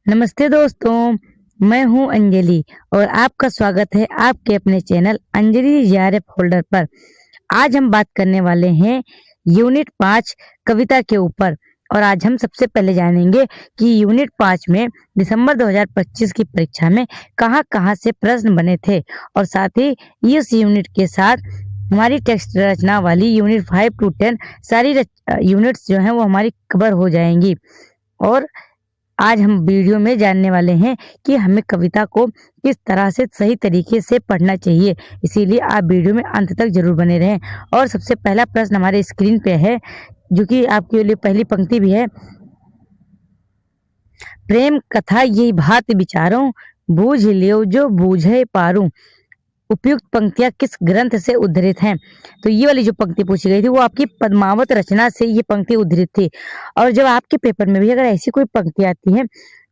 नमस्ते दोस्तों, मैं हूं अंजलि और आपका स्वागत है आपके अपने चैनल अंजलि जीआरएफ होल्डर पर। आज हम बात करने वाले हैं यूनिट 5 कविता के ऊपर। और आज हम सबसे पहले जानेंगे कि यूनिट 5 में दिसंबर 2025 की परीक्षा में कहां-कहां से प्रश्न बने थे, और साथ ही इस यूनिट के साथ हमारी टेक्स्ट रचना वाली यूनिट 5 to 10 सारी यूनिट्स जो हैं वो हमारी कवर हो जाएंगी। और आज हम वीडियो में जानने वाले हैं कि हमें कविता को किस तरह से सही तरीके से पढ़ना चाहिए, इसीलिए आप वीडियो में अंत तक जरूर बने रहें। और सबसे पहला प्रश्न हमारे स्क्रीन पे है, जो कि आपके लिए पहली पंक्ति भी है। प्रेम कथा ये भात विचारों, बूझ लियो जो बूझे पारूं। उपयुक्त पंक्तियां किस ग्रंथ से उद्धृत हैं? तो ये वाली जो पंक्ति पूछी गई थी वो आपकी पद्मावत रचना से ये पंक्ति उद्धृत थी। और जब आपके पेपर में भी अगर ऐसी कोई पंक्ति आती है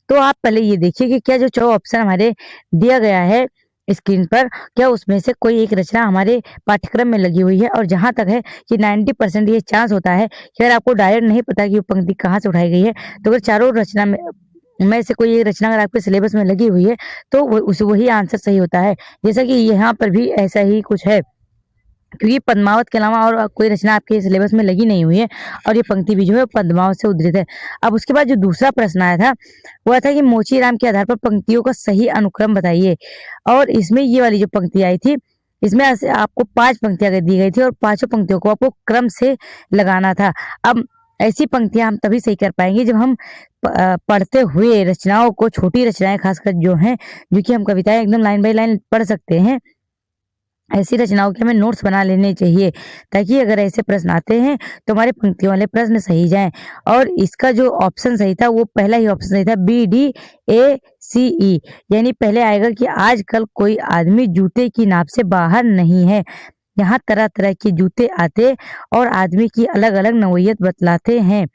तो आप पहले ये देखिए कि क्या जो ऑप्शन हमारे दिया गया है स्क्रीन पर, क्या उसमें से कोई एक रचना हमारे पाठ्यक्रम में लगी हुई है। और जहां तक है कि 90% ये चांस होता है कि अगर आपको डायरेक्ट नहीं पता कि वो पंक्ति कहाँ से उठाई गई है, तो अगर चारों रचना में से कोई एक रचना अगर आपके सिलेबस में लगी हुई है तो वही आंसर सही होता है। जैसा कि यहाँ पर भी ऐसा ही कुछ है, क्योंकि पद्मावत के अलावा और कोई रचना आपके सिलेबस में लगी नहीं हुई है और ये पंक्ति भी जो है पद्मावत से उद्धृत है। अब उसके बाद जो दूसरा प्रश्न आया था वह था कि मोची राम के आधार पर पंक्तियों का सही अनुक्रम बताइए। और इसमें ये वाली जो पंक्ति आई थी, इसमें आपको 5 पंक्तियां दी गई थी और 5 पंक्तियों को आपको क्रम से लगाना था। अब ऐसी पंक्तियां हम तभी सही कर पाएंगे जब हम पढ़ते हुए रचनाओं को, छोटी रचनाएं खासकर जो हैं, जो कि हम कविताएं एकदम लाइन बाय लाइन पढ़ सकते हैं, ऐसी रचनाओं के हमें नोट्स बना लेने चाहिए, ताकि अगर ऐसे प्रश्न आते हैं तो हमारे पंक्तियों वाले प्रश्न सही जाएं। और इसका जो ऑप्शन सही था वो पहला ही ऑप्शन सही था, BDACE, यानी पहले आएगा कि आजकल कोई आदमी जूते की नाप से बाहर नहीं है। यहाँ तरह तरह के जूते आते और आदमी की अलग अलग नौइयत बतलाते हैं।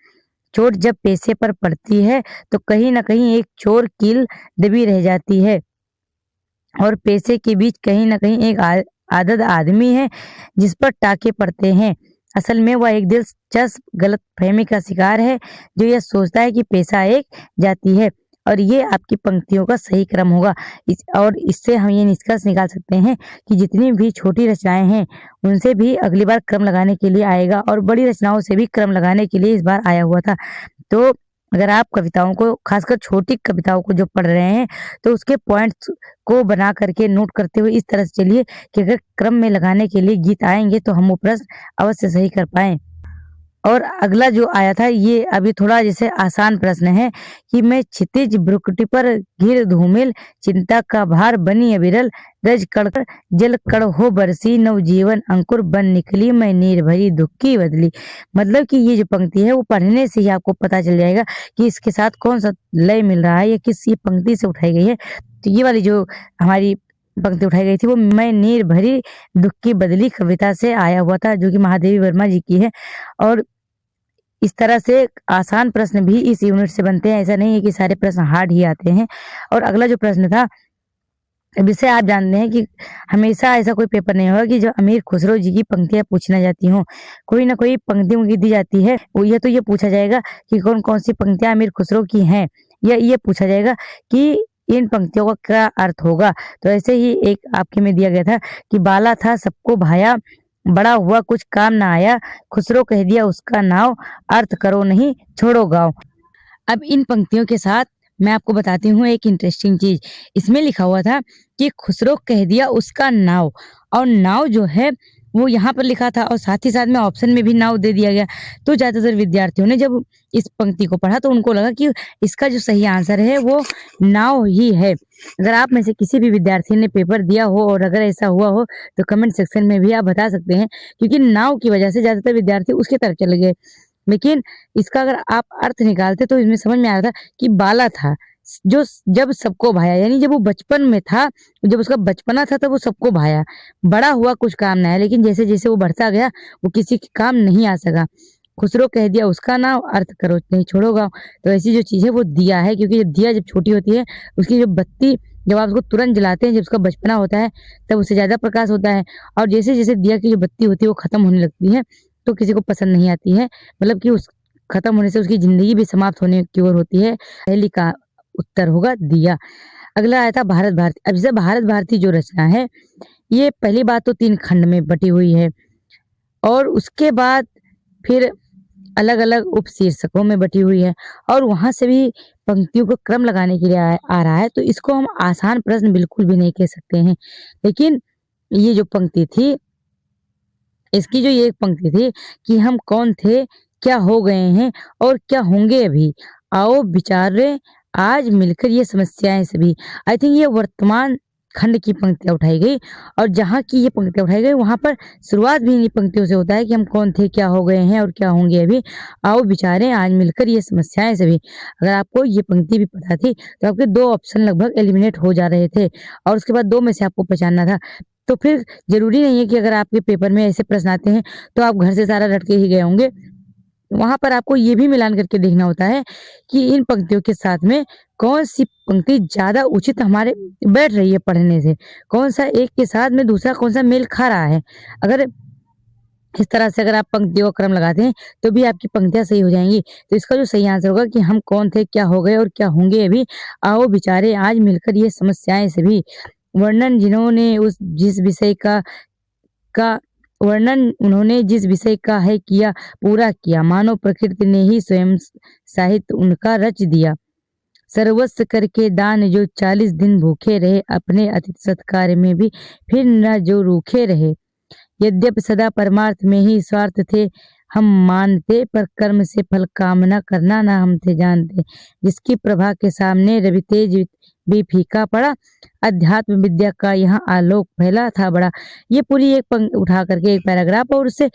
चोट जब पैसे पर पड़ती है तो कहीं ना कहीं एक चोर कील दबी रह जाती है, और पैसे के बीच कहीं ना कहीं एक आदत आदमी है जिस पर टाके पड़ते हैं। असल में वह एक दिलचस्प गलतफहमी का शिकार है जो यह सोचता है कि पैसा एक जाति है। और ये आपकी पंक्तियों का सही क्रम होगा। और इससे हम ये निष्कर्ष निकाल सकते हैं कि जितनी भी छोटी रचनाएं हैं उनसे भी अगली बार क्रम लगाने के लिए आएगा, और बड़ी रचनाओं से भी क्रम लगाने के लिए इस बार आया हुआ था। तो अगर आप कविताओं को, खासकर छोटी कविताओं को जो पढ़ रहे हैं, तो उसके पॉइंट्स को बना करके नोट करते हुए इस तरह से चलिए कि अगर क्रम में लगाने के लिए गीत आएंगे तो हम वो प्रश्न अवश्य सही कर पाएं। और अगला जो आया था ये अभी थोड़ा जैसे आसान प्रश्न है कि मैं क्षितिज भ्रुकुटी पर घिर धूमिल, चिंता का भार बनी अविरल, रज कड़ जल कड़ हो बरसी, नवजीवन अंकुर बन निकली, मैं नीर भरी दुख की बदली। मतलब कि ये जो पंक्ति है वो पढ़ने से ही आपको पता चल जाएगा कि इसके साथ कौन सा लय मिल रहा है या किस ये पंक्ति से उठाई गई है। तो ये वाली जो हमारी पंक्ति उठाई गई थी वो मैं नीर भरी दुख की बदली कविता से आया हुआ था, जो कि महादेवी वर्मा जी की है। और इस तरह से आसान प्रश्न भी इस यूनिट से बनते हैं, ऐसा नहीं है कि सारे प्रश्न हार्ड ही आते हैं। और अगला जो प्रश्न था, अब इससे आप जानते हैं कि हमेशा ऐसा कोई पेपर नहीं होगा कि जो अमीर खुसरो जी की पंक्तियां पूछना जाती हों। कोई ना कोई पंक्ति उनकी दी जाती है, वो ये पूछा जाएगा कि कौन कौन सी पंक्तियां अमीर खुसरो की हैं, या ये पूछा जाएगा कि इन पंक्तियों का क्या अर्थ होगा। तो ऐसे ही एक आपके में दिया गया था कि बाला था सबको भाया, बड़ा हुआ कुछ काम ना आया, खुसरो कह दिया उसका नाव, अर्थ करो नहीं छोड़ो गाँव। अब इन पंक्तियों के साथ मैं आपको बताती हूँ एक इंटरेस्टिंग चीज। इसमें लिखा हुआ था कि खुसरो कह दिया उसका नाव, और नाव जो है वो यहाँ पर लिखा था और साथ ही साथ में ऑप्शन में भी नाव दे दिया गया। तो ज्यादातर विद्यार्थियों ने जब इस पंक्ति को पढ़ा तो उनको लगा कि इसका जो सही आंसर है वो नाव ही है। अगर आप में से किसी भी विद्यार्थी ने पेपर दिया हो और अगर ऐसा हुआ हो तो कमेंट सेक्शन में भी आप बता सकते हैं, क्योंकि नाव की वजह से ज्यादातर विद्यार्थी उसके तरफ चले गए। लेकिन इसका अगर आप अर्थ निकालते तो इसमें समझ में आ रहा था कि बाला था जो जब सबको भाया, यानी जब वो बचपन में था, जब उसका बचपना था तब वो सबको भाया। बड़ा हुआ कुछ काम ना है, लेकिन जैसे जैसे वो बढ़ता गया वो किसी के काम नहीं आ सका। खुसरो कह दिया उसका नाम, अर्थ करो नहीं छोड़ोगा। तो ऐसी जो चीज है वो दिया है, क्योंकि दिया जब छोटी होती है उसकी जो बत्ती जब आप उसको तुरंत जलाते हैं, जब उसका बचपना होता है तब उससे ज्यादा प्रकाश होता है, और जैसे जैसे दिया की जो बत्ती होती है वो खत्म होने लगती है तो किसी को पसंद नहीं आती है। मतलब कि उस खत्म होने से उसकी जिंदगी भी समाप्त होने की ओर होती है। पहली का उत्तर होगा दिया। अगला आया था भारत भारती। अब जैसे भारत भारती जो रचना है, ये पहली बात तो 3 खंड में बटी हुई है और उसके बाद फिर अलग-अलग उपशीर्षकों में बटी हुई है और वहाँ से भी पंक्तियों को क्रम लगाने के लिए आ रहा है, तो इसको हम आसान प्रश्न बिल्कुल भी नहीं कह सकते हैं। लेकिन ये जो पंक्ति थी, इसकी जो ये एक पंक्ति थी कि हम कौन थे, क्या हो गए हैं और क्या होंगे अभी, आओ विचारें आज मिलकर ये समस्याएँ सभी। आई थिंक ये वर्तमान खंड की पंक्तियाँ उठाई गई और जहाँ की ये पंक्तियाँ उठाई गई वहाँ पर शुरुआत भी इन्हीं पंक्तियों से होता है कि हम कौन थे, क्या हो गए हैं और क्या होंगे अभी, आओ विचारें आज मिलकर ये समस्याएँ सभी। अगर आपको ये पंक्ति भी पता थी तो आपके 2 ऑप्शन लगभग एलिमिनेट हो जा रहे थे और उसके बाद 2 में से आपको पहचानना था। तो फिर ज़रूरी नहीं है कि अगर आपके पेपर में ऐसे प्रश्न आते हैं तो आप घर से सारा रट के ही गए होंगे। वहाँ पर आपको ये भी मिलान करके देखना होता है कि इन पंक्तियों के साथ में कौन-सी पंक्ति ज़्यादा उचित हमारे बैठ रही है पढ़ने से, कौन-सा एक के साथ में दूसरा कौन-सा मेल खा रहा है। अगर इस तरह से अगर आप पंक्तियों का क्रम लगाते हैं तो भी आपकी पंक्तियाँ सही हो जाएँगी। तो इसका जो सही आंसर होगा कि हम कौन थे, क्या हो गए और क्या होंगे अभी, आओ विचारें आज मिलकर ये समस्याएँ सभी। वर्णन जिन्होंने उस जिस विषय का वर्णन उन्होंने जिस विषय का है किया, पूरा किया, मानो प्रकृति ने ही स्वयं साहित्य उनका रच दिया। सर्वस्व करके दान जो 40 दिन भूखे रहे, अपने अतिथि सत्कार में भी फिर न जो रूखे रहे। यद्यपि सदा परमार्थ में ही स्वार्थ थे, हम मानते, पर कर्म से फल कामना करना ना हम थे जानते। जिसकी प्रभा के सामने रवि तेज भी फीका पड़ा, अध्यात्म विद्या का यहाँ आलोक फैला था बड़ा। ये पूरी एक पंक्ति उठा करके एक पैराग्राफ और उससे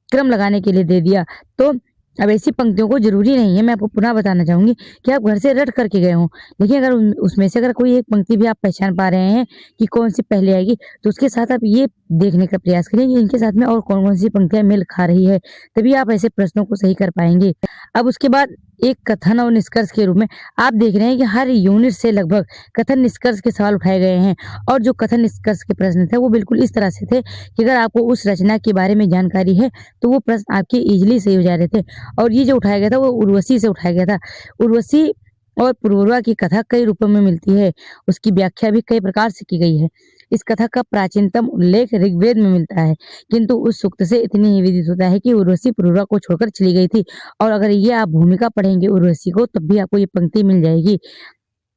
क्रम लगाने के लिए दे दिया। तो अब ऐसी पंक्तियों को ज़रूरी नहीं है, मैं आपको पुनः बताना चाहूँगी कि आप घर से रट करके गए हों, लेकिन अगर उसमें से अगर कोई एक पंक्ति भी आप पहचान पा रहे हैं कि कौन-सी पहले आएगी, तो उसके साथ आप ये देखने का प्रयास करें कि इनके साथ में और कौन-कौन सी पंक्तियाँ मेल खा रही है, तभी आप ऐसे प्रश्नों को सही कर पाएँगे। अब उसके बाद एक कथन और निष्कर्ष के रूप में आप देख रहे हैं कि हर यूनिट से लगभग कथन निष्कर्ष के सवाल उठाए गए हैं और जो कथन निष्कर्ष के प्रश्न थे, वो बिल्कुल इस तरह से थे कि अगर आपको उस रचना के बारे में जानकारी है, तो वो प्रश्न आपके ईज़िली सही हो जा रहे थे। और ये जो उठाया गया था वो उर्वशी से उठाया गया था। उर्वशी और पुरूरवा की कथा कई रूपों में मिलती है, उसकी व्याख्या भी कई प्रकार से की गई है। इस कथा का प्राचीनतम उल्लेख ऋग्वेद में मिलता है, किंतु उस सूक्त से इतनी ही विदित होता है कि उर्वशी पुरूरवा को छोड़कर चली गई थी और अगर ये आप भूमिका पढ़ेंगे उर्वशी को तब भी आपको ये पंक्ति मिल जाएगी।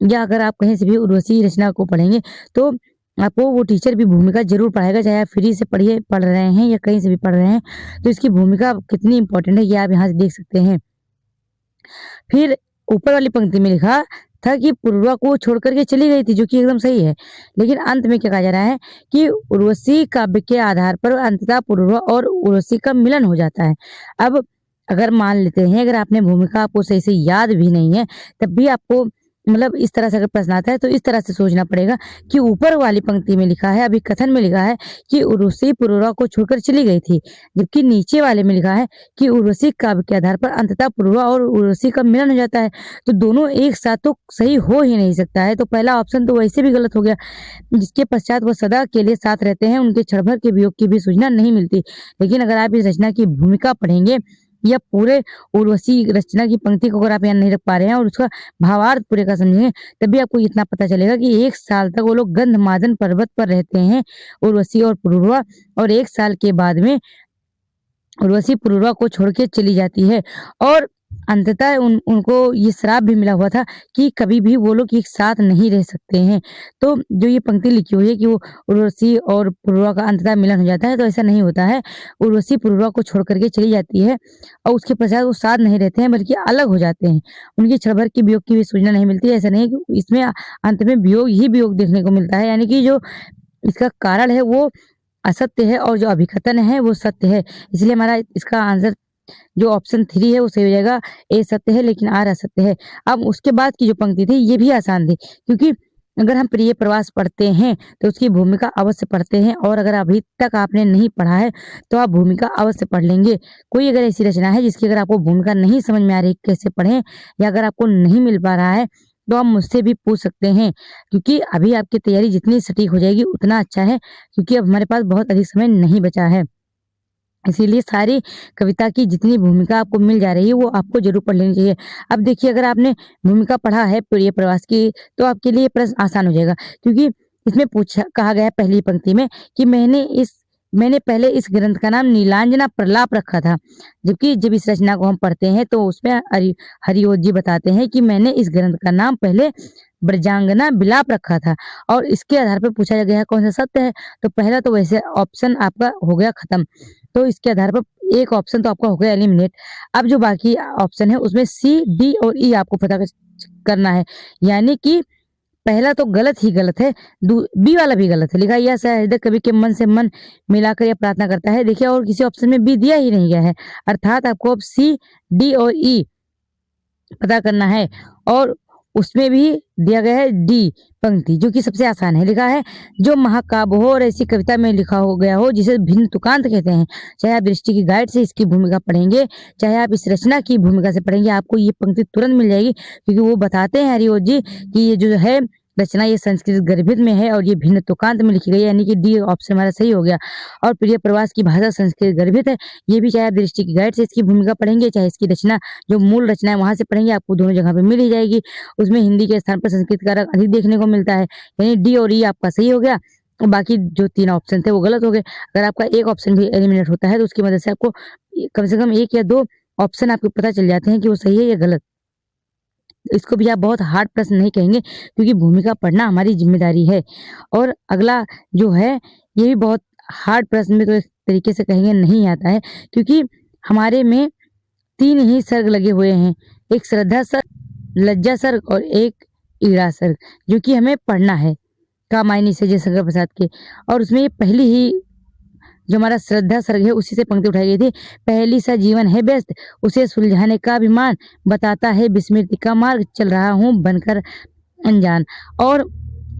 या अगर आप कहीं से भी उर्वशी रचना को पढ़ेंगे तो आपको वो टीचर भी भूमिका ज़रूर पढ़ाएगा, चाहे आप फ्री से पढ़ रहे हैं या कहीं से भी पढ़ रहे हैं, तो इसकी भूमिका कितनी इम्पोर्टेंट है ये आप यहाँ से देख सकते हैं। फिर ऊपर वाली पंक्ति में लिखा था कि पुरूरवा को छोड़ कर के चली गई थी, जो कि एकदम सही है। लेकिन अंत में क्या कहा जा रहा है कि उर्वशी काव्य के आधार पर अंततः पुरूरवा और उर्वशी का मिलन हो जाता है। अब अगर मान लेते हैं अगर आपने भूमिका आपको सही से याद भी नहीं है, तब भी आपको मतलब इस तरह से अगर प्रश्न आता है तो इस तरह से सोचना पड़ेगा कि ऊपर वाली पंक्ति में लिखा है, अभी कथन में लिखा है कि उर्वशी पुरूरवा को छोड़कर चली गई थी, जबकि नीचे वाले में लिखा है कि उर्वशी काव्य के आधार पर अंततः पुरूरवा और उर्वशी का मिलन हो जाता है। तो दोनों एक साथ तो सही हो ही नहीं सकता है, तो पहला ऑप्शन तो वैसे भी गलत हो गया। जिसके पश्चात वो सदा के लिए साथ रहते हैं, उनके क्षण भर के वियोग की भी सूचना नहीं मिलती। लेकिन अगर आप इस रचना की भूमिका पढ़ेंगे या पूरे उर्वशी रचना की पंक्ति को अगर आप यहाँ नहीं रख पा रहे हैं और उसका भावार्थ पूरे का समझेंगे, तभी आपको इतना पता चलेगा कि 1 साल तक वो लोग गंधमादन पर्वत पर रहते हैं, उर्वशी और पुरूरवा, और 1 साल के बाद में उर्वशी पुरूरवा को छोड़ के चली जाती है और अंततः उनको ये श्राप भी मिला हुआ था कि कभी भी वो लोग एक साथ नहीं रह सकते हैं। तो जो ये पंक्ति लिखी हुई है कि वो उर्वशी और पुरूरवा का अंततः मिलन हो जाता है, तो ऐसा नहीं होता है। उर्वशी पुरूरवा को छोड़ करके चली जाती है और उसके पश्चात वो साथ नहीं रहते हैं बल्कि अलग हो जाते हैं। उनकी क्षण भर की वियोग की भी सूचना नहीं मिलती है। ऐसा नहीं है कि इसमें अंत में वियोग ही वियोग देखने को मिलता है, यानी कि जो इसका कारण है वो असत्य है और जो अभिकथन है वो सत्य है। इसलिए हमारा इसका आंसर जो ऑप्शन 3 है वो सही हो जाएगा। ए सत्य है लेकिन आर असत्य है। अब उसके बाद की जो पंक्ति थी ये भी आसान थी, क्योंकि अगर हम प्रिय प्रवास पढ़ते हैं तो उसकी भूमिका अवश्य पढ़ते हैं, और अगर अभी तक आपने नहीं पढ़ा है तो आप भूमिका अवश्य पढ़ लेंगे। कोई अगर ऐसी रचना है जिसकी अगर आपको भूमिका नहीं समझ में आ रही कैसे पढ़ें, या अगर आपको नहीं मिल पा रहा है तो आप मुझसे भी पूछ सकते हैं, क्योंकि अभी आपकी तैयारी जितनी सटीक हो जाएगी उतना अच्छा है, क्योंकि अब हमारे पास बहुत अधिक समय नहीं बचा है। इसीलिए सारी कविता की जितनी भूमिका आपको मिल जा रही है वो आपको ज़रूर पढ़ लेनी चाहिए। अब देखिए अगर आपने भूमिका पढ़ा है प्रिय प्रवास की तो आपके लिए प्रश्न आसान हो जाएगा क्योंकि इसमें पूछा कहा गया है पहली पंक्ति में कि मैंने पहले इस ग्रंथ का नाम नीलांजना प्रलाप रखा था। जबकि जब इस रचना को हम पढ़ते हैं तो उसमें हरिओत जी बताते हैं कि मैंने इस ग्रंथ का नाम पहले ब्रजांगना विलाप रखा था और इसके आधार पर पूछा गया है कौन सा सत्य है। तो पहला तो वैसे ऑप्शन आपका हो गया खत्म। तो इसके आधार पर एक ऑप्शन तो आपका हो गया एलिमिनेट। अब जो बाकी ऑप्शन है उसमें सी, डी और ई आपको पता करना है। यानी कि पहला तो गलत ही गलत है, बी वाला भी गलत है। लिखा यह हृदय कवि के मन से मन मिलाकर यह प्रार्थना करता है। देखिए और किसी ऑप्शन में बी दिया ही नहीं गया है, अर्थात आपको अब सी, डी और ई पता करना है और उसमें भी दिया गया है डी पंक्ति जो कि सबसे आसान है। लिखा है जो महाकाव्य हो और ऐसी कविता में लिखा हो गया हो जिसे भिन्न तुकांत कहते हैं। चाहे आप दृष्टि की गाइड से इसकी भूमिका पढ़ेंगे, चाहे आप इस रचना की भूमिका से पढ़ेंगे, आपको ये पंक्ति तुरंत मिल जाएगी क्योंकि वो बताते हैं हरिओत जी कि ये जो है रचना ये संस्कृत गर्भित में है और ये भिन्न तुकांत में लिखी गई है। यानी कि डी ऑप्शन हमारा सही हो गया। और प्रिय प्रवास की भाषा संस्कृत गर्भित है। ये भी चाहे आप दृष्टि की गाइड से इसकी भूमिका पढ़ेंगे, चाहे इसकी रचना जो मूल रचना है वहां से पढ़ेंगे, आपको दोनों जगह पे मिल ही जाएगी। उसमें हिंदी के स्थान पर संस्कृत का रंग अधिक देखने को मिलता है। यानी डी और ई आपका सही हो गया और बाकी जो 3 ऑप्शन थे वो गलत हो गए। अगर आपका एक ऑप्शन भी एलिमिनेट होता है तो उसकी मदद से आपको कम से कम 1 या 2 ऑप्शन आपको पता चल जाते हैं कि वो सही है या गलत। इसको भी आप बहुत हार्ड प्रश्न नहीं कहेंगे क्योंकि भूमिका पढ़ना हमारी जिम्मेदारी है। और अगला जो है ये भी बहुत हार्ड प्रश्न में तो एक तरीके से कहेंगे नहीं आता है क्योंकि हमारे में 3 ही सर्ग लगे हुए हैं, एक श्रद्धा सर्ग, लज्जा सर्ग और एक ईड़ा सर्ग जो कि हमें पढ़ना है कामायनी से जयशंकर प्रसाद के। और उसमें ये पहली ही जो हमारा श्रद्धा सर्ग है उसी से पंक्ति उठाई गई थी। पहली सा जीवन है व्यस्त, उसे सुलझाने का अभिमान, बताता है विस्मृति का मार्ग, चल रहा हूँ बनकर अनजान। और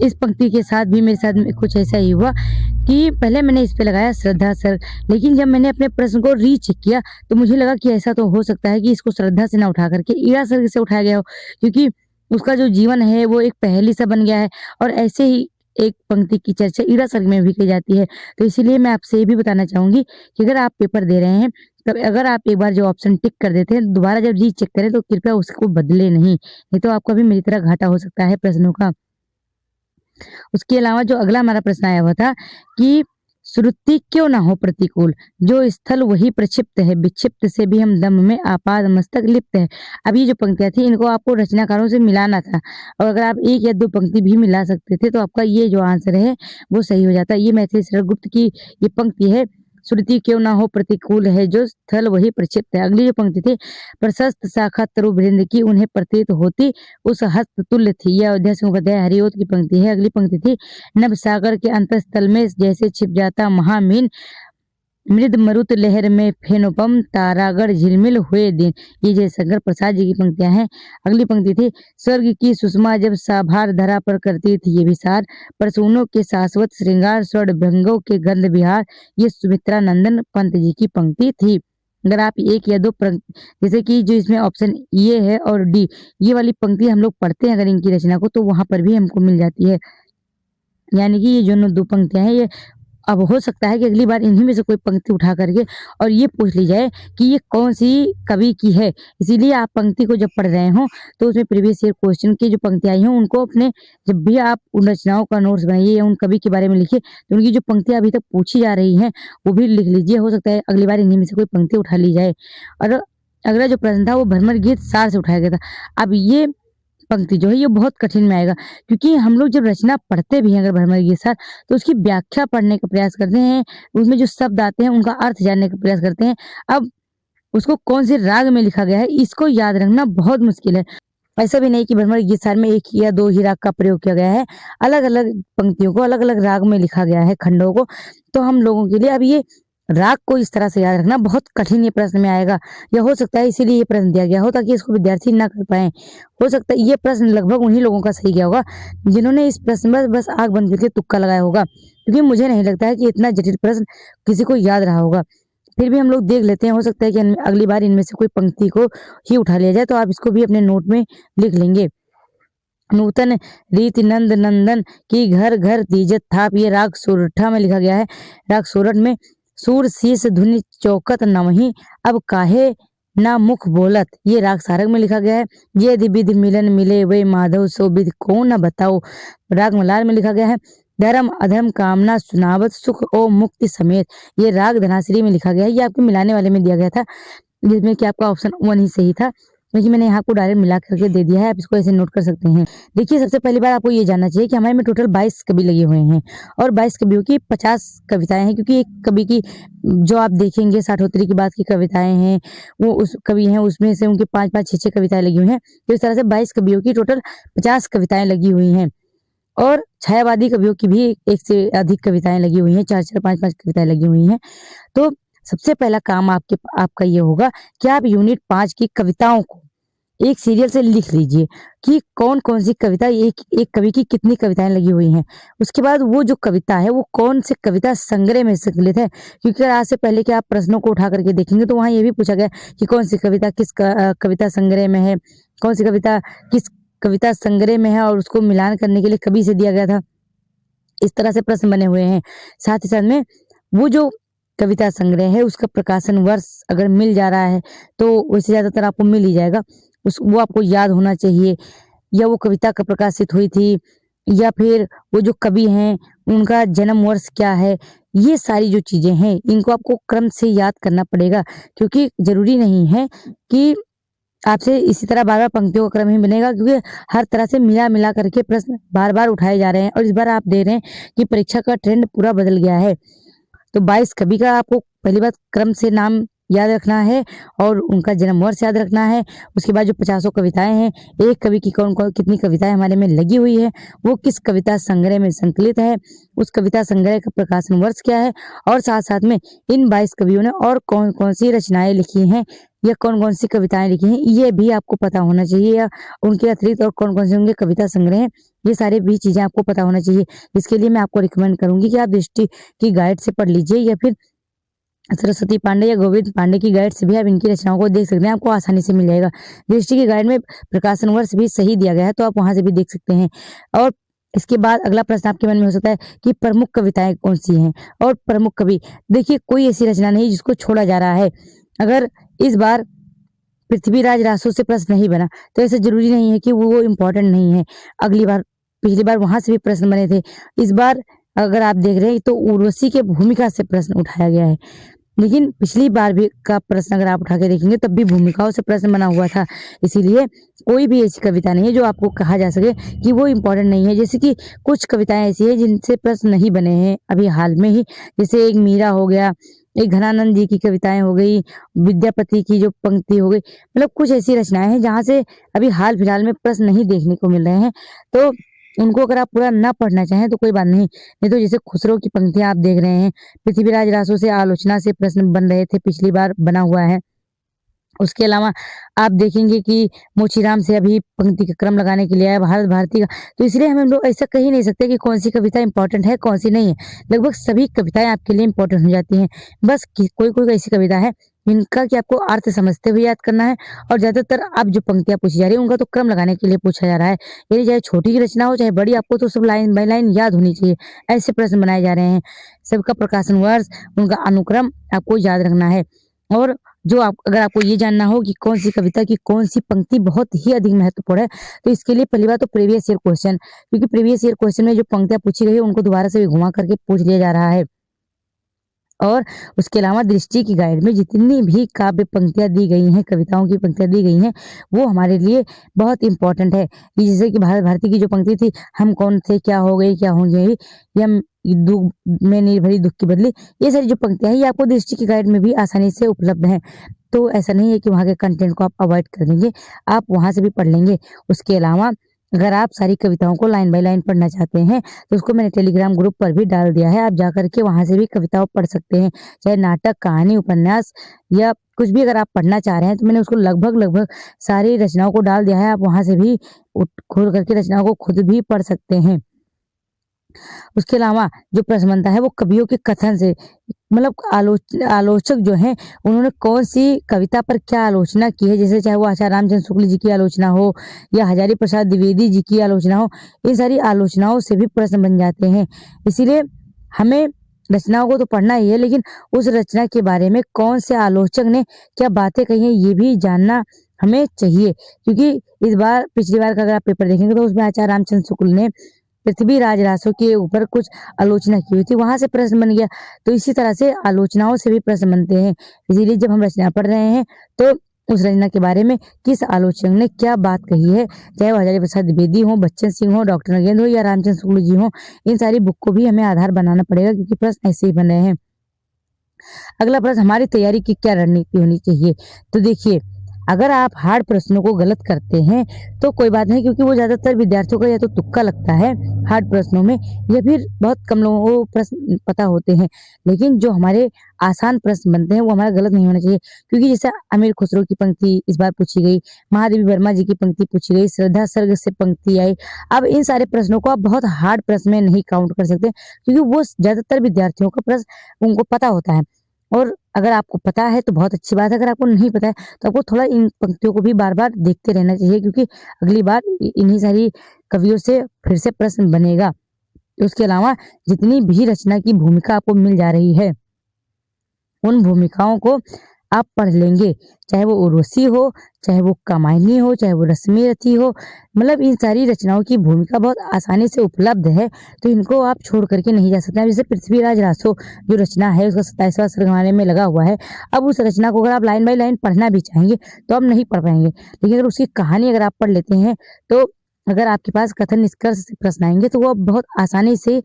इस पंक्ति के साथ भी मेरे साथ में कुछ ऐसा ही हुआ कि पहले मैंने इस पे लगाया श्रद्धा सर्ग, लेकिन जब मैंने अपने प्रश्न को रीचेक किया तो मुझे लगा कि ऐसा तो हो सकता है कि इसको श्रद्धा से ना उठा करके ईड़ा सर्ग से उठाया गया हो क्योंकि उसका जो जीवन है वो एक पहेली सा बन गया है और ऐसे ही एक पंक्ति की चर्चा ईड़ा सर्ग में भी की जाती है। तो इसीलिए मैं आपसे ये भी बताना चाहूंगी कि अगर आप पेपर दे रहे हैं तब अगर आप एक बार जो ऑप्शन टिक कर देते हैं दोबारा जब रीचेक करें तो कृपया उसको बदले नहीं तो आपका भी मेरी तरह घाटा हो सकता है प्रश्नों का। उसके अलावा जो अगला हमारा प्रश्न आया हुआ था कि श्रुति क्यों ना हो प्रतिकूल, जो स्थल वही प्रक्षिप्त है, विक्षिप्त से भी हम दम में आपाद मस्तक लिप्त है। अब ये जो पंक्तियां थी इनको आपको रचनाकारों से मिलाना था और अगर आप 1 या 2 पंक्ति भी मिला सकते थे तो आपका ये जो आंसर है वो सही हो जाता। ये मैथिली शरण गुप्त की ये पंक्ति है, श्रुति क्यों ना हो प्रतिकूल है, जो स्थल वही प्रक्षिप्त है। अगली जो पंक्ति थी, प्रशस्त शाखा तरु वृंद की उन्हें प्रतीत होती उस हस्त तुल्य थी। यह अयोध्या सिंह उपाध्याय हरिओत की पंक्ति है। अगली पंक्ति थी, नभ सागर के अंतस्थल में जैसे छिप जाता महामीन, मृद मरुत लहर में फेनुपम, तारागढ़ झिलमिल हुए दिन। ये जयशंकर प्रसाद जी की पंक्तियां हैं। अगली पंक्ति थी, स्वर्ग की सुषमा जब साभार धरा पर करती थी ये विसार, परसूनों के शाश्वत श्रृंगार, स्वर्ण भंगों के गंध विहार। ये सुमित्रा नंदन पंत जी की पंक्ति थी। अगर आप 1 या 2 जैसे कि जो इसमें ऑप्शन ये है और डी ये वाली पंक्ति हम लोग पढ़ते हैं अगर इनकी रचना को तो वहां पर भी हमको मिल जाती है। यानी कि ये जो 2 पंक्तियां हैं ये अब हो सकता है कि अगली बार इन्हीं में से कोई पंक्ति उठा करके और ये पूछ ली जाए कि ये कौन सी कवि की है। इसीलिए आप पंक्ति को जब पढ़ रहे हो तो उसमें प्रीवियस ईयर क्वेश्चन की जो पंक्तियां आई हैं उनको अपने जब भी आप उन रचनाओं का नोट्स बनाइए या उन कवि के बारे में लिखिए तो उनकी जो पंक्तियां अभी तक पूछी जा रही हैं वो भी लिख लीजिए। हो सकता है अगली बार इन्हीं में से कोई पंक्ति उठा ली जाए। और अगला जो प्रश्न था वो भ्रमर गीत सार से उठाया गया था। अब ये पंक्ति जो है ये बहुत कठिन में आएगा क्योंकि हम लोग जब रचना पढ़ते भी हैं अगर भ्रमर गीत सार तो उसकी व्याख्या पढ़ने का प्रयास करते हैं, उसमें जो शब्द आते हैं उनका अर्थ जानने का प्रयास करते हैं। अब उसको कौन से राग में लिखा गया है इसको याद रखना बहुत मुश्किल है। ऐसा भी नहीं कि भ्रमर गीत सार में 1 या 2 ही राग का प्रयोग किया गया है, अलग अलग पंक्तियों को अलग अलग राग में लिखा गया है, खंडों को। तो हम लोगों के लिए अब ये राग को इस तरह से याद रखना बहुत कठिन ये प्रश्न में आएगा या हो सकता है इसीलिए ये प्रश्न दिया गया हो ताकि इसको विद्यार्थी ना कर पाए। हो सकता है ये प्रश्न लगभग उन्हीं लोगों का सही गया होगा जिन्होंने इस प्रश्न में बस आंख बंद करके तुक्का लगाया होगा क्योंकि मुझे नहीं लगता है कि इतना जटिल प्रश्न किसी को याद रहा होगा। फिर भी हम लोग देख लेते हैं, हो सकता है कि अगली बार इनमें से कोई पंक्ति को ही उठा लिया जाए। तो आप इसको भी अपने नोट में लिख लेंगे। नूतन रीति नंद नंदन की घर घर तीजत थाप, ये राग सोरठा में लिखा गया है। राग सोरठ में सूर शीस धुनि चौकत नवहीं, अब काहे ना मुख बोलत। ये राग सारंग में लिखा गया है। ये यदि विधि मिलन मिले वे माधव, सो विधि को न बताओ। राग मलार में लिखा गया है। धर्म अधर्म कामना सुनावत, सुख ओ मुक्ति समेत। ये राग धनाश्री में लिखा गया है। ये आपके मिलाने वाले में दिया गया था, जिसमें कि आपका ऑप्शन 1 ही सही था, क्योंकि मैंने यहाँ को डायरेक्ट मिला करके दे दिया है। आप इसको ऐसे नोट कर सकते हैं। देखिए, सबसे पहली बार आपको ये जानना चाहिए कि हमारे में टोटल 22 कवि लगे हुए हैं और 22 कवियों की 50 कविताएं हैं, क्योंकि एक कवि की जो आप देखेंगे साठोत्तरी की बात की कविताएं हैं, वो उस कवि हैं उसमें से उनकी 5-5, 6-6 कविताएं लगी हुई हैं। तो इस तरह से 22 कवियों की टोटल 50 कविताएं लगी हुई हैं और छायावादी कवियों की भी एक से अधिक कविताएं लगी हुई हैं, 4-4, 5-5 कविताएं लगी हुई हैं। तो सबसे पहला काम आपका ये होगा कि आप यूनिट 5 की कविताओं को एक सीरियल से लिख लीजिए कि कौन कौन सी कविता एक कवि की कितनी कविताएं लगी हुई हैं। उसके बाद वो जो कविता है वो कौन से कविता संग्रह में संकलित है, क्योंकि आज से पहले कि आप प्रश्नों को उठा करके देखेंगे तो वहां ये भी पूछा गया कि कौन सी कविता किस कविता संग्रह में है, कौन सी कविता किस कविता संग्रह में है, और उसको मिलान करने के लिए कवि से दिया गया था। इस तरह से प्रश्न बने हुए हैं। साथ ही साथ में वो जो कविता संग्रह है उसका प्रकाशन वर्ष अगर मिल जा रहा है तो वैसे ज्यादातर आपको मिल ही जाएगा, वो आपको याद होना चाहिए, या वो कविता कब प्रकाशित हुई थी, या फिर वो जो कवि हैं उनका जन्म वर्ष क्या है। ये सारी जो चीजें हैं इनको आपको क्रम से याद करना पड़ेगा, क्योंकि जरूरी नहीं है कि आपसे इसी तरह बार बार पंक्तियों का क्रम ही बनेगा, क्योंकि हर तरह से मिला मिला करके प्रश्न बार बार उठाए जा रहे हैं और इस बार आप दे रहे हैं कि परीक्षा का ट्रेंड पूरा बदल गया है। तो 22 कवि का आपको पहली बात क्रम से नाम याद रखना है और उनका जन्म वर्ष याद रखना है। उसके बाद जो 50 कविताएं हैं, एक कवि की कौन कौन कितनी कविताएं हमारे में लगी हुई है, वो किस कविता संग्रह में संकलित है, उस कविता संग्रह का प्रकाशन वर्ष क्या है, और साथ साथ में इन 22 कवियों ने और कौन कौन सी रचनाएं लिखी हैं या कौन कौन सी कविताएं लिखी हैं, ये भी आपको पता होना चाहिए। या उनके अतिरिक्त और कौन कौन से उनके कविता संग्रह हैं, ये सारी भी चीजें आपको पता होना चाहिए। इसके लिए मैं आपको रिकमेंड करूंगी कि आप दृष्टि की गाइड से पढ़ लीजिए, या फिर सरस्वती पांडे या गोविंद पांडे की गाइड से भी आप इनकी रचनाओं को देख सकते हैं, आपको आसानी से मिल जाएगा। दृष्टि की गाइड में प्रकाशन वर्ष भी सही दिया गया है, तो आप वहां से भी देख सकते हैं। और इसके बाद अगला प्रश्न आपके मन में हो सकता है कि प्रमुख कविताएं कौन सी हैं और प्रमुख कवि। देखिए, कोई ऐसी रचना नहीं जिसको छोड़ा जा रहा है। अगर इस बार पृथ्वीराज रासो से प्रश्न नहीं बना तो ऐसा जरूरी नहीं है कि वो इम्पोर्टेंट नहीं है। पिछली बार वहां से भी प्रश्न बने थे। इस बार अगर आप देख रहे हैं तो उर्वशी के भूमिका से प्रश्न उठाया गया है, लेकिन पिछली बार भी का प्रश्न अगर आप उठा के देखेंगे तब भी भूमिकाओं से प्रश्न बना हुआ था। इसीलिए कोई भी ऐसी कविता नहीं है जो आपको कहा जा सके कि वो इम्पोर्टेंट नहीं है। जैसे कि कुछ कविताएं ऐसी है जिनसे प्रश्न नहीं बने हैं अभी हाल में ही, जैसे एक मीरा हो गया, एक घनानंद जी की कविताएं हो गई, विद्यापति की जो पंक्ति हो गई, मतलब कुछ ऐसी रचनाएं हैं जहां से अभी हाल फिलहाल में प्रश्न नहीं देखने को मिल रहे हैं। तो उनको अगर आप पूरा ना पढ़ना चाहें तो कोई बात नहीं तो जैसे खुसरो की पंक्तियां आप देख रहे हैं, पृथ्वीराज रासो से आलोचना से प्रश्न बन रहे थे, पिछली बार बना हुआ है। उसके अलावा आप देखेंगे कि मोचीराम से अभी पंक्ति का क्रम लगाने के लिए आया भारत भारती का। तो इसलिए हम लोग ऐसा कह ही नहीं सकते कि कौन सी कविता इंपॉर्टेंट है कौन सी नहीं है। लगभग सभी कविताएं आपके लिए इंपॉर्टेंट हो जाती हैं। बस कोई कोई ऐसी कविता है जिनका कि आपको अर्थ समझते हुए याद करना है, और ज्यादातर अब जो पंक्तियां पूछी जा रही है उनका तो क्रम लगाने के लिए पूछा जा रहा है। यानी चाहे छोटी की रचना हो चाहे बड़ी, आपको तो सब लाइन बाय लाइन याद होनी चाहिए। ऐसे प्रश्न बनाए जा रहे हैं। सबका प्रकाशन वर्ष, उनका अनुक्रम आपको याद रखना है। और अगर आपको ये जानना हो कि कौन सी कविता की कौन सी पंक्ति बहुत ही अधिक महत्वपूर्ण है, तो इसके लिए पहली बात तो प्रीवियस ईयर क्वेश्चन, क्योंकि प्रीवियस ईयर क्वेश्चन में जो पंक्तियां पूछी गई है उनको दोबारा से भी घुमा करके पूछ लिया जा रहा है। और उसके अलावा दृष्टि की गाइड में जितनी भी काव्य पंक्तियां दी गई हैं, कविताओं की पंक्तियां दी गई हैं, वो हमारे लिए बहुत इंपॉर्टेंट है। कि जैसे कि भारत भारती की जो पंक्ति थी, हम कौन थे क्या हो गई क्या होंगे, या दुख में निर्भरी दुख की बदली, ये सारी जो पंक्तियां हैं ये आपको दृष्टि की गाइड में भी आसानी से उपलब्ध है। तो ऐसा नहीं है कि वहाँ के कंटेंट को आप अवॉइड कर देंगे, आप वहां से भी पढ़ लेंगे। उसके अलावा अगर आप सारी कविताओं को लाइन बाय लाइन पढ़ना चाहते हैं तो उसको मैंने टेलीग्राम ग्रुप पर भी डाल दिया है, आप जाकर के वहां से भी कविताओं पढ़ सकते हैं। चाहे नाटक, कहानी, उपन्यास या कुछ भी अगर आप पढ़ना चाह रहे हैं तो मैंने उसको लगभग सारी रचनाओं को डाल दिया है। आप वहां से भी खोल करके रचनाओं को खुद भी पढ़ सकते हैं। उसके अलावा जो प्रश्न बनता है वो कवियों के कथन से, मतलब आलोचक जो हैं उन्होंने कौन सी कविता पर क्या आलोचना की है, जैसे चाहे वो आचार्य रामचंद्र शुक्ल जी की आलोचना हो या हजारी प्रसाद द्विवेदी जी की आलोचना हो, इन सारी आलोचनाओं से भी प्रश्न बन जाते हैं। इसीलिए हमें रचनाओं को तो पढ़ना ही है, लेकिन उस रचना के बारे में कौन से आलोचक ने क्या बातें कही हैं ये भी जानना हमें चाहिए। क्योंकि इस बार पिछली बार का अगर आप पेपर देखेंगे तो उसमें आचार्य रामचंद्र शुक्ल ने पृथ्वीराज रासो के ऊपर कुछ आलोचना की हुई थी, वहां से प्रश्न बन गया। तो इसी तरह से आलोचनाओं से भी प्रश्न बनते हैं। इसीलिए जब हम रचना पढ़ रहे हैं तो उस रचना के बारे में किस आलोचक ने क्या बात कही है, चाहे वो हजारी प्रसाद द्विवेदी हो, बच्चन सिंह हो, डॉक्टर नगेंद्र हो या रामचंद्र शुक्ल जी हो, इन सारी बुक को भी हमें आधार बनाना पड़ेगा, क्योंकि प्रश्न ऐसे ही बन रहे हैं। अगला प्रश्न, हमारी तैयारी की क्या रणनीति होनी चाहिए। तो देखिए, अगर आप हार्ड प्रश्नों को गलत करते हैं तो कोई बात नहीं, क्योंकि वो ज्यादातर विद्यार्थियों का या तो तुक्का लगता है हार्ड प्रश्नों में, या फिर बहुत कम लोगों को प्रश्न पता होते हैं। लेकिन जो हमारे आसान प्रश्न बनते हैं वो हमारा गलत नहीं होना चाहिए, क्योंकि जैसे अमीर खुसरो की पंक्ति इस बार पूछी गई, महादेवी वर्मा जी की पंक्ति पूछी गई, श्रद्धा सर्ग से पंक्ति आई। अब इन सारे प्रश्नों को आप बहुत हार्ड प्रश्न में नहीं काउंट कर सकते, क्योंकि वो ज्यादातर विद्यार्थियों का प्रश्न उनको पता होता है। और अगर आपको पता है तो बहुत अच्छी बात है, अगर आपको नहीं पता है तो आपको थोड़ा इन पंक्तियों को भी बार बार देखते रहना चाहिए, क्योंकि अगली बार इन्हीं सारी कवियों से फिर से प्रश्न बनेगा। उसके अलावा जितनी भी रचना की भूमिका आपको मिल जा रही है उन भूमिकाओं को आप पढ़ लेंगे, चाहे वो उर्वशी हो, चाहे वो कामायनी हो, चाहे वो रश्मि रथी हो। मतलब इन सारी रचनाओं की भूमिका बहुत आसानी से उपलब्ध है, तो इनको आप छोड़ करके नहीं जा सकते। जैसे पृथ्वीराज रासो जो रचना है उसका 27वां सर्गमाले में लगा हुआ है। अब उस रचना को अगर आप लाइन बाय लाइन पढ़ना भी चाहेंगे तो आप नहीं पढ़ पाएंगे, लेकिन अगर उसकी कहानी अगर आप पढ़ लेते हैं तो अगर आपके पास कथन निष्कर्ष से प्रश्न आएंगे तो वो बहुत आसानी से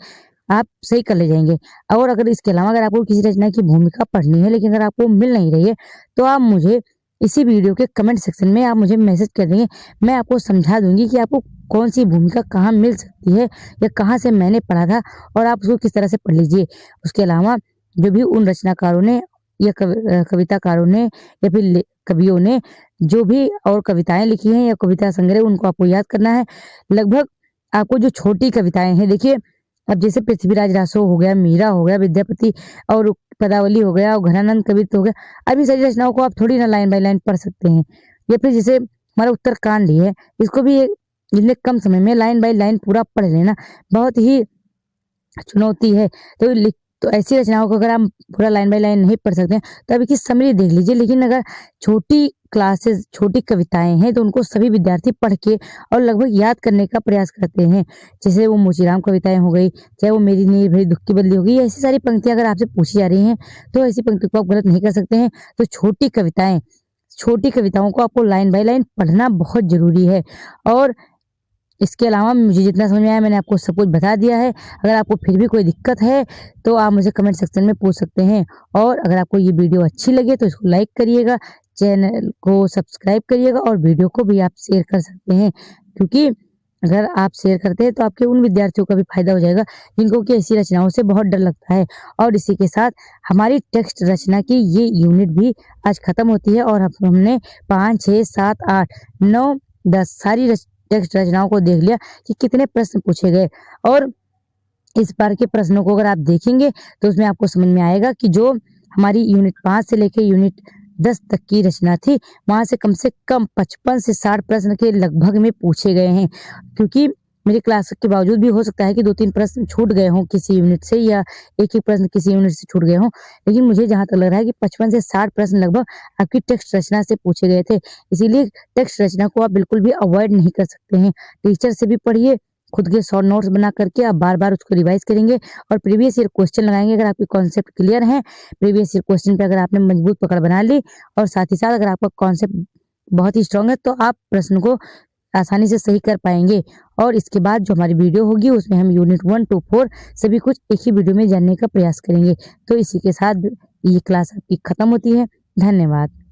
आप सही कर ले जाएंगे। और अगर इसके अलावा अगर आपको किसी रचना की भूमिका पढ़नी है लेकिन अगर आपको मिल नहीं रही है तो आप मुझे इसी वीडियो के कमेंट सेक्शन में आप मुझे मैसेज कर देंगे, मैं आपको समझा दूंगी कि आपको कौन सी भूमिका कहाँ मिल सकती है या कहाँ से मैंने पढ़ा था और आप उसको किस तरह से पढ़ लीजिए। उसके अलावा जो भी उन रचनाकारों ने या कविताकारों ने या फिर कवियों ने जो भी और कविताएं लिखी हैं या कविता संग्रह, उनको आपको याद करना है। लगभग आपको जो छोटी कविताएं हैं, देखिए अब जैसे पृथ्वीराज रासो हो गया, मीरा हो गया, विद्यापति और पदावली हो गया और घनानंद कवित्व हो गया, अब इन सारी रचनाओं को आप थोड़ी ना लाइन बाय लाइन पढ़ सकते हैं। या फिर जैसे हमारा उत्तरकांड ही है, इसको भी इतने कम समय में लाइन बाय लाइन पूरा पढ़ लेना बहुत ही चुनौती है। तो ऐसी रचनाओं को अगर आप पूरा लाइन बाय लाइन नहीं पढ़ सकते हैं तो अभी की समरी देख लीजिए। लेकिन अगर छोटी क्लासेस, छोटी कविताएं हैं तो उनको सभी विद्यार्थी पढ़ के और लगभग याद करने का प्रयास करते हैं। जैसे वो मोचीराम कविताएं हो गई, चाहे वो मेरी नीर भरी दुख की बदली हो गई, ऐसी सारी पंक्तियां अगर आपसे पूछी जा रही हैं तो ऐसी पंक्ति को आप गलत नहीं कर सकते हैं। तो छोटी कविताओं को आपको लाइन बाय लाइन पढ़ना बहुत जरूरी है। और इसके अलावा मुझे जितना समझ में आया मैंने आपको सब कुछ बता दिया है। अगर आपको फिर भी कोई दिक्कत है तो आप मुझे कमेंट सेक्शन में पूछ सकते हैं। और अगर आपको ये वीडियो अच्छी लगे तो इसको लाइक करिएगा, चैनल को सब्सक्राइब करिएगा और वीडियो को भी आप शेयर कर सकते हैं, क्योंकि अगर आप शेयर करते हैं तो आपके उन विद्यार्थियों का भी फायदा हो जाएगा जिनको कि ऐसी रचनाओं से बहुत डर लगता है। और इसी के साथ हमारी टेक्स्ट रचना की ये यूनिट भी आज खत्म होती है और हमने 5, 6, 7, 8, 9, 10 सारी टेक्स्ट रचनाओं को देख लिया कि कितने प्रश्न पूछे गए। और इस बार के प्रश्नों को अगर आप देखेंगे तो उसमें आपको समझ में आएगा कि जो हमारी यूनिट 5 से लेकर यूनिट 10 तक की रचना थी वहां से कम 55 से 60 प्रश्न के लगभग में पूछे गए हैं। क्योंकि मेरी क्लास के बावजूद भी हो सकता है कि 2-3 प्रश्न छूट गए हों किसी यूनिट से, या एक प्रश्न किसी यूनिट से छूट गए हों, लेकिन मुझे जहां तक लग रहा है कि 55 से 60 प्रश्न लगभग आपकी टेक्स्ट रचना से पूछे गए थे। इसीलिए टेक्स्ट रचना को आप बिल्कुल भी अवॉइड नहीं कर सकते हैं। टीचर से भी पढ़िए, खुद के शॉर्ट नोट्स बना करके आप बार बार उसको रिवाइज करेंगे और प्रीवियस ईयर क्वेश्चन लगाएंगे। अगर आपके कॉन्सेप्ट क्लियर है, प्रीवियस ईयर क्वेश्चन पे अगर आपने मजबूत पकड़ बना ली और साथ ही साथ अगर आपका कॉन्सेप्ट बहुत ही स्ट्रांग है तो आप प्रश्न को आसानी से सही कर पाएंगे। और इसके बाद जो हमारी वीडियो होगी उसमें हम यूनिट 1 to 4 सभी कुछ एक ही वीडियो में जानने का प्रयास करेंगे। तो इसी के साथ ये क्लास आपकी खत्म होती है। धन्यवाद।